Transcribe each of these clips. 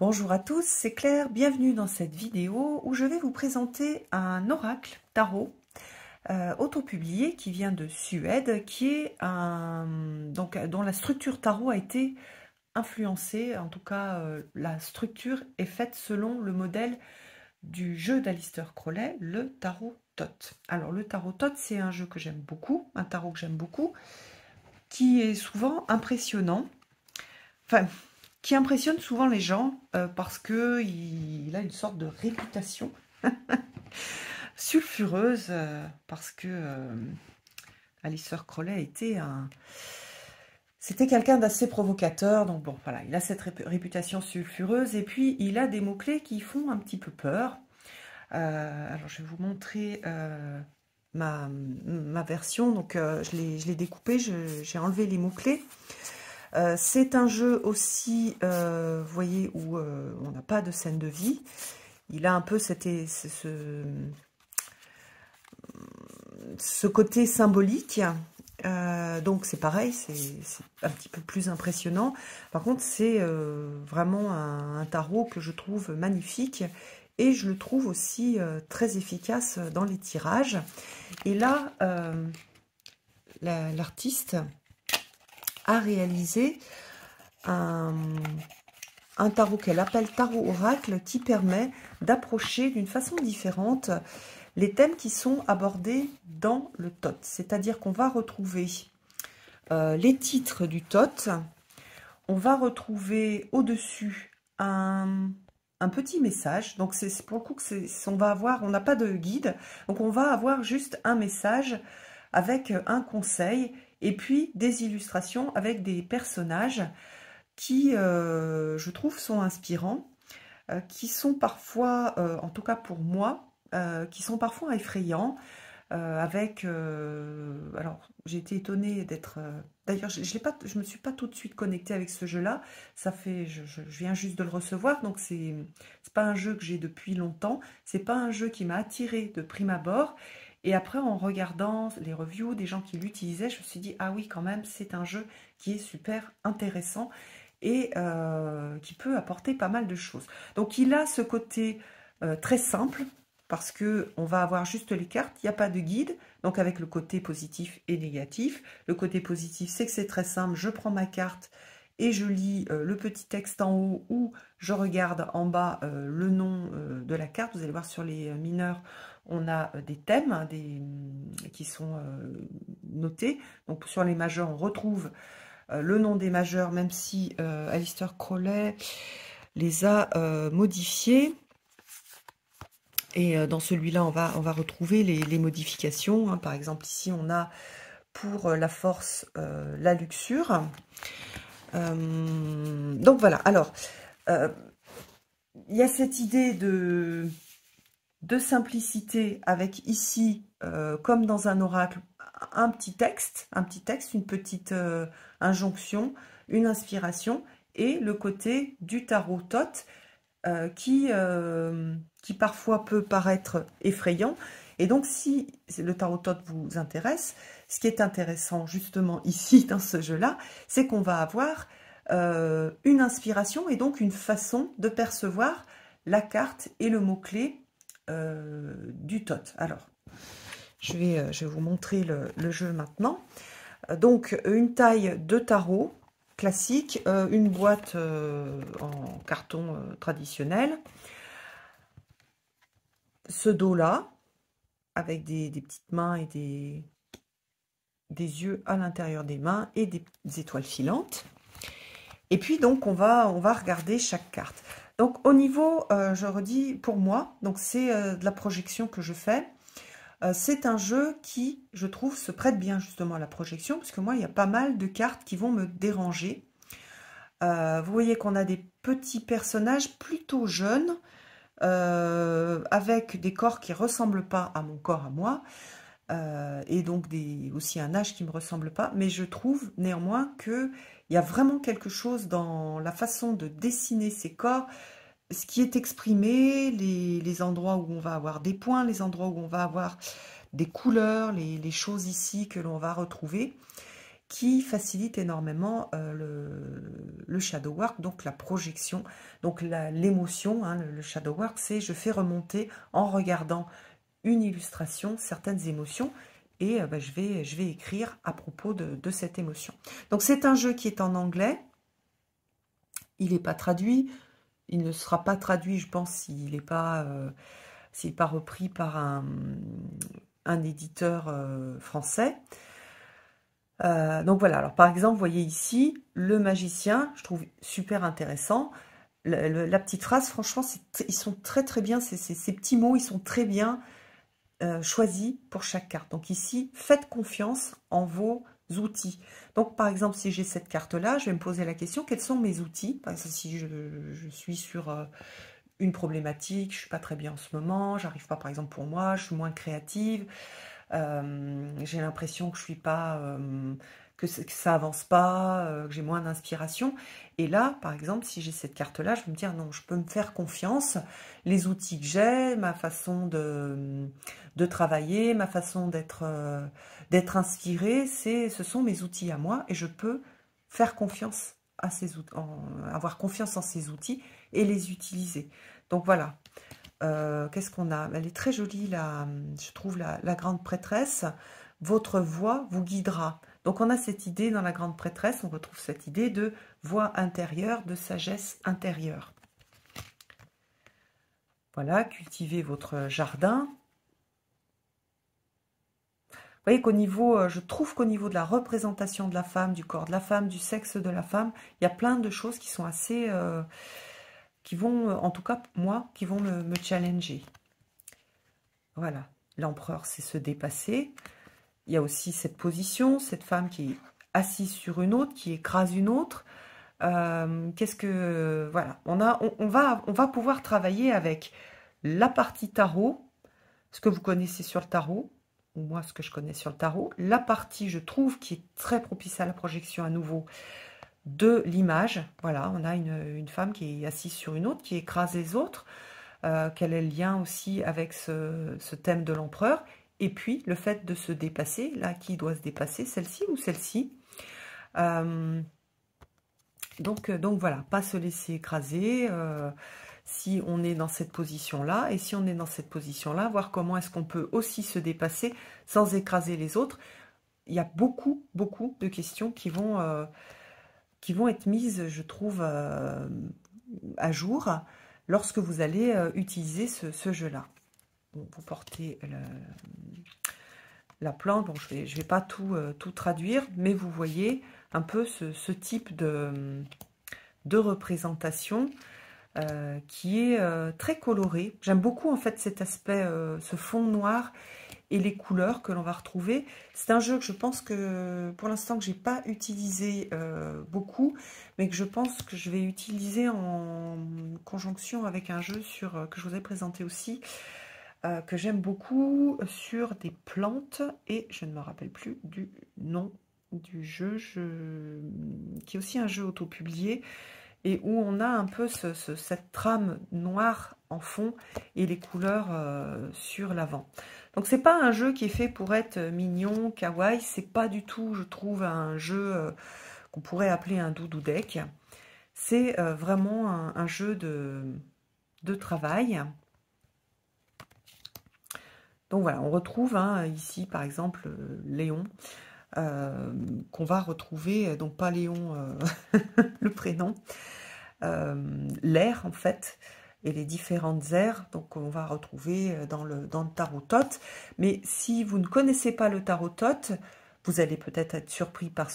Bonjour à tous, c'est Claire, bienvenue dans cette vidéo où je vais vous présenter un oracle tarot autopublié qui vient de Suède, qui est dont la structure tarot a été influencée, en tout cas la structure est faite selon le modèle du jeu d'Aleister Crowley, le tarot Thoth. Alors le tarot Thoth, c'est un jeu que j'aime beaucoup, un tarot que j'aime beaucoup, qui est souvent impressionnant, qui impressionne souvent les gens parce qu'il a une sorte de réputation sulfureuse, parce que Aleister Crowley c'était quelqu'un d'assez provocateur, donc bon, voilà, il a cette réputation sulfureuse, et puis il a des mots-clés qui font un petit peu peur. Alors, je vais vous montrer ma version, donc je l'ai découpé, j'ai enlevé les mots-clés. C'est un jeu aussi, vous voyez, où on n'a pas de scène de vie. Il a un peu ce côté symbolique. Donc c'est pareil, c'est un petit peu plus impressionnant. Par contre, c'est vraiment un tarot que je trouve magnifique. Et je le trouve aussi très efficace dans les tirages. Et là, l'artiste a réalisé un tarot qu'elle appelle tarot oracle, qui permet d'approcher d'une façon différente les thèmes qui sont abordés dans le Thoth. C'est-à-dire qu'on va retrouver les titres du Thoth, on va retrouver au-dessus un petit message. Donc c'est pour le coup que on n'a pas de guide, donc on va avoir juste un message avec un conseil et puis des illustrations avec des personnages qui, je trouve, sont inspirants, qui sont parfois, en tout cas pour moi, qui sont parfois effrayants, alors, j'ai été étonnée d'être... D'ailleurs, je me suis pas tout de suite connectée avec ce jeu-là. Ça fait... Je viens juste de le recevoir, donc c'est pas un jeu que j'ai depuis longtemps. C'est pas un jeu qui m'a attirée de prime abord. Et après, en regardant les reviews des gens qui l'utilisaient, je me suis dit, ah oui, quand même, c'est un jeu qui est super intéressant et qui peut apporter pas mal de choses. Donc, il a ce côté très simple, parce que on va avoir juste les cartes, il n'y a pas de guide, donc avec le côté positif et négatif. Le côté positif, c'est que c'est très simple, je prends ma carte et je lis le petit texte en haut, ou je regarde en bas le nom de la carte. Vous allez voir, sur les mineurs, on a des thèmes qui sont notés. Donc sur les majeurs, on retrouve le nom des majeurs, même si Aleister Crowley les a modifiés. Et dans celui-là, on va retrouver les modifications. Par exemple, ici, on a pour la force, la luxure. Donc voilà, alors, il y a cette idée de simplicité avec ici, comme dans un oracle, un petit texte, une petite injonction, une inspiration, et le côté du tarot Thoth, qui parfois peut paraître effrayant. Et donc, si le tarot Thoth vous intéresse, ce qui est intéressant justement ici dans ce jeu-là, c'est qu'on va avoir une inspiration et donc une façon de percevoir la carte et le mot-clé du Thoth. Alors, je vais vous montrer le jeu maintenant. Donc, une taille de tarot classique, une boîte en carton traditionnel, ce dos-là, avec des petites mains et des yeux à l'intérieur des mains et des étoiles filantes. Et puis donc on va regarder chaque carte. Donc au niveau, je redis, pour moi, donc c'est de la projection que je fais. C'est un jeu qui, je trouve, se prête bien justement à la projection, parce que moi, il y a pas mal de cartes qui vont me déranger. Vous voyez qu'on a des petits personnages plutôt jeunes, avec des corps qui ne ressemblent pas à mon corps à moi, et donc aussi un âge qui ne me ressemble pas, mais je trouve néanmoins qu'il y a vraiment quelque chose dans la façon de dessiner ces corps, ce qui est exprimé, les endroits où on va avoir des points, les endroits où on va avoir des couleurs, les choses ici que l'on va retrouver. qui facilite énormément le shadow work, donc la projection, donc l'émotion. Hein, le shadow work, c'est je fais remonter en regardant une illustration certaines émotions et je vais écrire à propos de cette émotion. Donc c'est un jeu qui est en anglais, il n'est pas traduit, il ne sera pas traduit, je pense, s'il n'est pas repris par un éditeur français. Donc voilà, alors par exemple, vous voyez ici, le magicien, je trouve super intéressant. La petite phrase, franchement, ils sont très très bien, ces petits mots, ils sont très bien choisis pour chaque carte. Donc ici, faites confiance en vos outils. Donc par exemple, si j'ai cette carte-là, je vais me poser la question, quels sont mes outils? Par exemple, si je suis sur une problématique, je suis pas très bien en ce moment, j'arrive pas par exemple pour moi, je suis moins créative, j'ai l'impression que je suis pas que ça avance pas, que j'ai moins d'inspiration. Et là, par exemple, si j'ai cette carte-là, je vais me dire non, je peux me faire confiance. Les outils que j'ai, ma façon de travailler, ma façon d'être inspirée, ce sont mes outils à moi et je peux faire confiance à ces outils, avoir confiance en ces outils et les utiliser. Donc voilà. Qu'est-ce qu'on a? Elle est très jolie, je trouve, la grande prêtresse. Votre voix vous guidera. Donc on a cette idée dans la grande prêtresse, on retrouve cette idée de voix intérieure, de sagesse intérieure. Voilà, cultivez votre jardin. Vous voyez qu'au niveau, je trouve qu'au niveau de la représentation de la femme, du corps de la femme, du sexe de la femme, il y a plein de choses qui sont assez... qui vont, en tout cas, moi, qui vont me challenger. Voilà, l'empereur, c'est se dépasser. Il y a aussi cette position, cette femme qui est assise sur une autre, qui écrase une autre. Qu'est-ce que... Voilà, on va pouvoir travailler avec la partie tarot, ce que vous connaissez sur le tarot, ou moi, ce que je connais sur le tarot. La partie, je trouve, qui est très propice à la projection à nouveau, de l'image. Voilà, on a une femme qui est assise sur une autre, qui écrase les autres. Quel est le lien aussi avec ce thème de l'empereur? Et puis, le fait de se dépasser, là, qui doit se dépasser, celle-ci ou celle-ci? Donc voilà, pas se laisser écraser si on est dans cette position-là. Et si on est dans cette position-là, voir comment est-ce qu'on peut aussi se dépasser sans écraser les autres. Il y a beaucoup, beaucoup de questions qui vont être mises, je trouve, à jour lorsque vous allez utiliser ce jeu-là. Bon, vous portez la plante, bon, je vais pas tout traduire, mais vous voyez un peu ce type de représentation qui est très coloré. J'aime beaucoup en fait cet aspect, ce fond noir et les couleurs que l'on va retrouver. C'est un jeu que je pense que pour l'instant que j'ai pas utilisé beaucoup, mais que je pense que je vais utiliser en conjonction avec un jeu que je vous ai présenté aussi, que j'aime beaucoup, sur des plantes, et je ne me rappelle plus du nom du jeu, qui est aussi un jeu auto-publié, et où on a un peu cette trame noire en fond et les couleurs sur l'avant. Donc c'est pas un jeu qui est fait pour être mignon, kawaii, c'est pas du tout, je trouve, un jeu qu'on pourrait appeler un doudou deck. C'est vraiment un jeu de travail. Donc voilà, on retrouve ici par exemple Léon, qu'on va retrouver, donc pas Léon le prénom, l'air en fait, et les différentes aires, donc on va retrouver dans le tarot Thoth. Mais si vous ne connaissez pas le tarot Thoth, vous allez peut-être être surpris par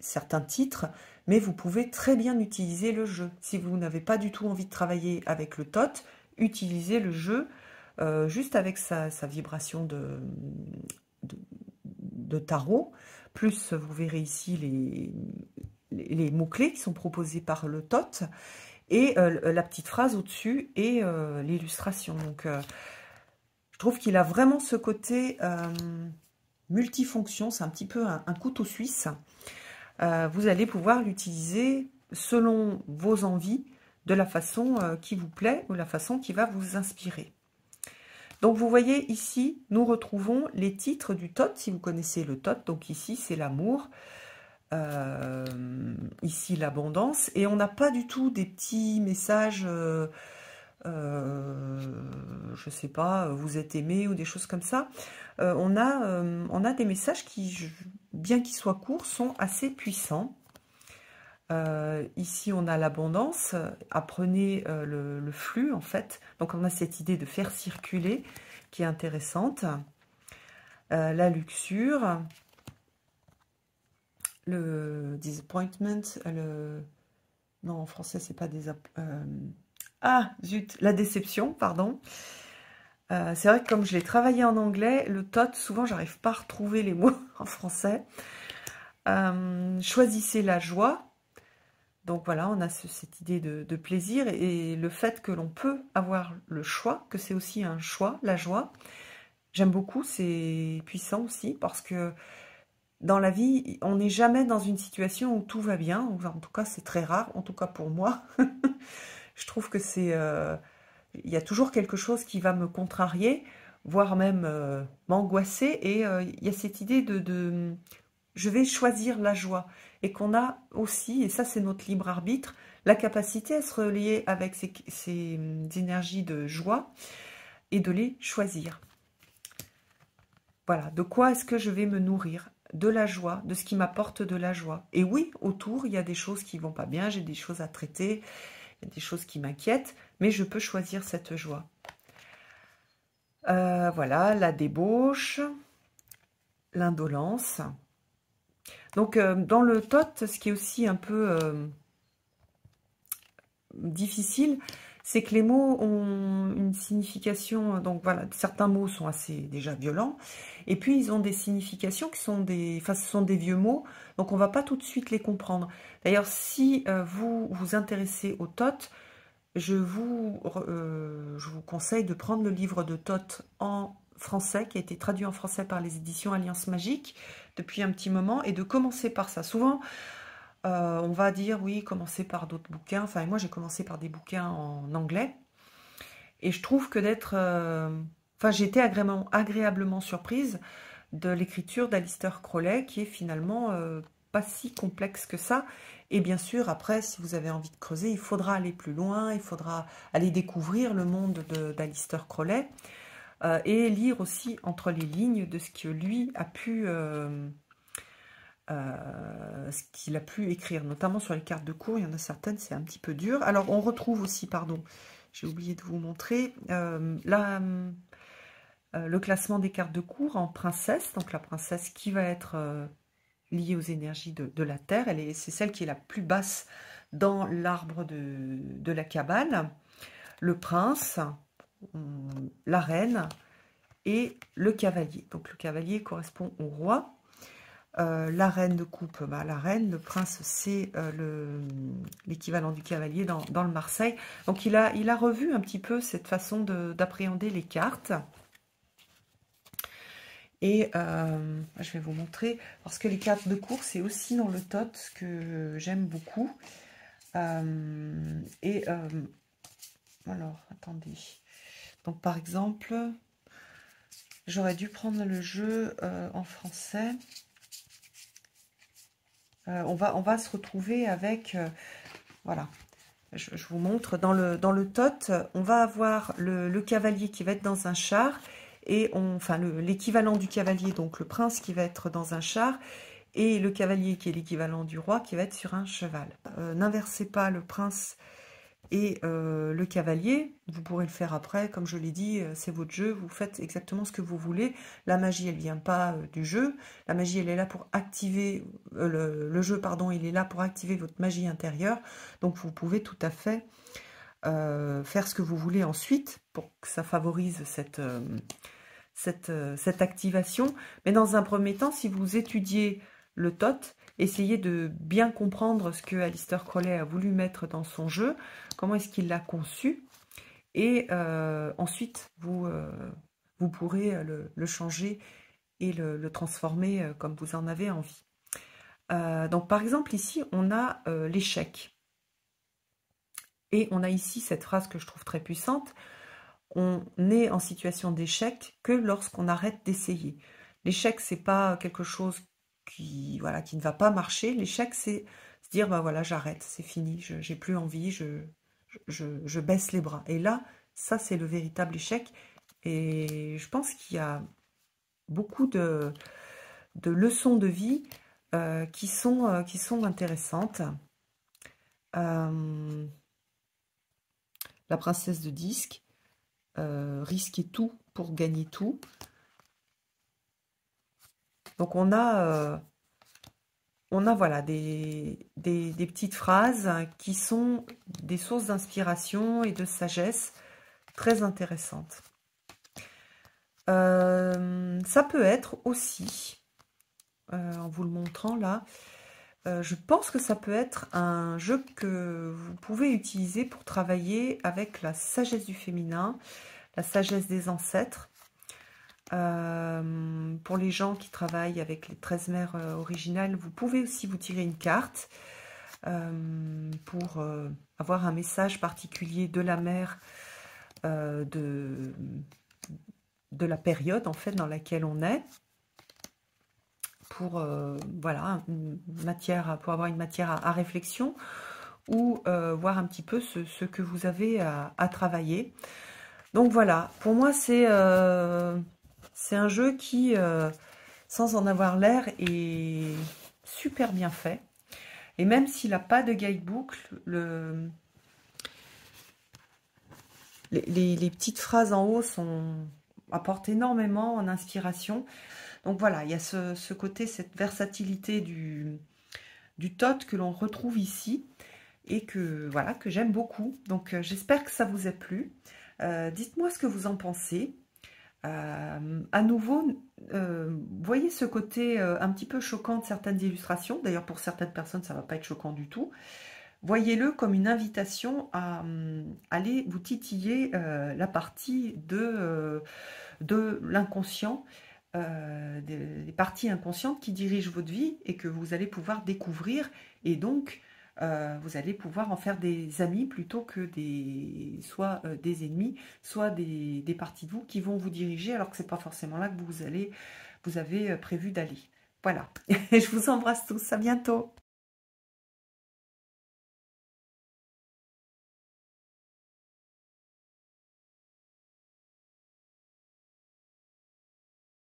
certains titres, mais vous pouvez très bien utiliser le jeu. Si vous n'avez pas du tout envie de travailler avec le Thoth, utilisez le jeu juste avec sa vibration de tarot, plus vous verrez ici les mots-clés qui sont proposés par le Thoth, et la petite phrase au-dessus et l'illustration. Donc je trouve qu'il a vraiment ce côté multifonction, c'est un petit peu un couteau suisse. Vous allez pouvoir l'utiliser selon vos envies, de la façon qui vous plaît ou la façon qui va vous inspirer. Donc vous voyez ici, nous retrouvons les titres du Thoth, si vous connaissez le Thoth. Donc ici, c'est l'amour, ici l'abondance, et on n'a pas du tout des petits messages, je sais pas, vous êtes aimé ou des choses comme ça. On a des messages qui, bien qu'ils soient courts, sont assez puissants. Ici, on a l'abondance. Apprenez le flux, en fait. Donc, on a cette idée de faire circuler qui est intéressante. La luxure, le disappointment, non, en français, c'est pas ah, zut, la déception, pardon. C'est vrai que comme je l'ai travaillé en anglais, le Thoth, souvent, j'arrive pas à retrouver les mots en français. Choisissez la joie. Donc voilà, on a cette idée de plaisir et le fait que l'on peut avoir le choix, que c'est aussi un choix, la joie. J'aime beaucoup, c'est puissant aussi parce que dans la vie, on n'est jamais dans une situation où tout va bien. En tout cas, c'est très rare, en tout cas pour moi. Je trouve que il y a toujours quelque chose qui va me contrarier, voire même m'angoisser. Et il y a cette idée je vais choisir la joie. Et qu'on a aussi, et ça c'est notre libre arbitre, la capacité à se relier avec ces énergies de joie et de les choisir. Voilà, de quoi est-ce que je vais me nourrir? De la joie, de ce qui m'apporte de la joie. Et oui, autour, il y a des choses qui vont pas bien, j'ai des choses à traiter, il y a des choses qui m'inquiètent, mais je peux choisir cette joie. Voilà, la débauche, l'indolence. Donc, dans le Thoth, ce qui est aussi un peu difficile, c'est que les mots ont une signification. Donc, voilà, certains mots sont assez déjà violents. Et puis, ils ont des significations qui sont ce sont des vieux mots. Donc, on ne va pas tout de suite les comprendre. D'ailleurs, si vous vous intéressez au Thoth, je vous conseille de prendre le livre de Thoth en français, qui a été traduit en français par les éditions Alliance Magique depuis un petit moment, et de commencer par ça. Souvent, on va dire, oui, commencer par d'autres bouquins. Enfin, moi, j'ai commencé par des bouquins en anglais, et je trouve que j'ai été agréablement surprise de l'écriture d'Aleister Crowley, qui est finalement pas si complexe que ça. Et bien sûr, après, si vous avez envie de creuser, il faudra aller plus loin, il faudra aller découvrir le monde d'Aleister Crowley et lire aussi entre les lignes de ce que lui a pu, ce qu'il a pu écrire, notamment sur les cartes de cours. Il y en a certaines, c'est un petit peu dur. Alors, on retrouve aussi, pardon, j'ai oublié de vous montrer, le classement des cartes de cours en princesse. Donc, la princesse qui va être liée aux énergies de la Terre. C'est celle qui est la plus basse dans l'arbre de la Kabbale. Le prince, la reine et le cavalier. Donc le cavalier correspond au roi. La reine de coupe, la reine. Le prince, c'est l'équivalent du cavalier dans le Marseille. Donc il a revu un petit peu cette façon d'appréhender les cartes. Et je vais vous montrer, parce que les cartes de cours, c'est aussi dans le Thoth que j'aime beaucoup. Alors, attendez. Donc, par exemple, j'aurais dû prendre le jeu en français. On va se retrouver avec... voilà, je vous montre. Dans le Thoth, on va avoir le cavalier qui va être dans un char. Et l'équivalent du cavalier, donc le prince qui va être dans un char, et le cavalier qui est l'équivalent du roi qui va être sur un cheval. N'inversez pas le prince et le cavalier, vous pourrez le faire après, comme je l'ai dit, c'est votre jeu, vous faites exactement ce que vous voulez. La magie, elle ne vient pas du jeu, la magie, elle est là pour activer, le jeu, pardon, il est là pour activer votre magie intérieure, donc vous pouvez tout à fait faire ce que vous voulez ensuite, pour que ça favorise cette activation. Mais dans un premier temps, si vous étudiez le Thoth, essayez de bien comprendre ce que Aleister Crowley a voulu mettre dans son jeu, comment est-ce qu'il l'a conçu, et ensuite vous pourrez le changer et le transformer comme vous en avez envie. Donc par exemple ici on a l'échec, et on a ici cette phrase que je trouve très puissante: on est en situation d'échec que lorsqu'on arrête d'essayer. L'échec, c'est pas quelque chose voilà, qui ne va pas marcher. L'échec, c'est se dire, bah voilà, j'arrête, c'est fini, j'ai plus envie, je baisse les bras. Et là, ça, c'est le véritable échec. Et je pense qu'il y a beaucoup de leçons de vie qui sont intéressantes. La princesse de disques, risquer tout pour gagner tout. Donc on a voilà, des petites phrases qui sont des sources d'inspiration et de sagesse très intéressantes. Ça peut être aussi, en vous le montrant là, je pense que ça peut être un jeu que vous pouvez utiliser pour travailler avec la sagesse du féminin, la sagesse des ancêtres. Pour les gens qui travaillent avec les 13 mères originales, vous pouvez aussi vous tirer une carte pour avoir un message particulier de la mère de la période en fait dans laquelle on est, pour voilà, pour avoir une matière à réflexion, ou voir un petit peu ce que vous avez à travailler. Donc voilà, pour moi c'est un jeu qui, sans en avoir l'air, est super bien fait. Et même s'il n'a pas de guidebook, les petites phrases en haut apportent énormément en inspiration. Donc voilà, il y a ce côté, cette versatilité du tot que l'on retrouve ici et que voilà, que j'aime beaucoup. Donc j'espère que ça vous a plu. Dites-moi ce que vous en pensez. À nouveau, voyez ce côté un petit peu choquant de certaines illustrations. D'ailleurs, pour certaines personnes, ça ne va pas être choquant du tout. Voyez-le comme une invitation à aller vous titiller la partie de l'inconscient, des parties inconscientes qui dirigent votre vie et que vous allez pouvoir découvrir. Et donc, vous allez pouvoir en faire des amis plutôt que soit des ennemis, soit des parties de vous qui vont vous diriger alors que ce n'est pas forcément là que vous avez prévu d'aller. Voilà, je vous embrasse tous, à bientôt.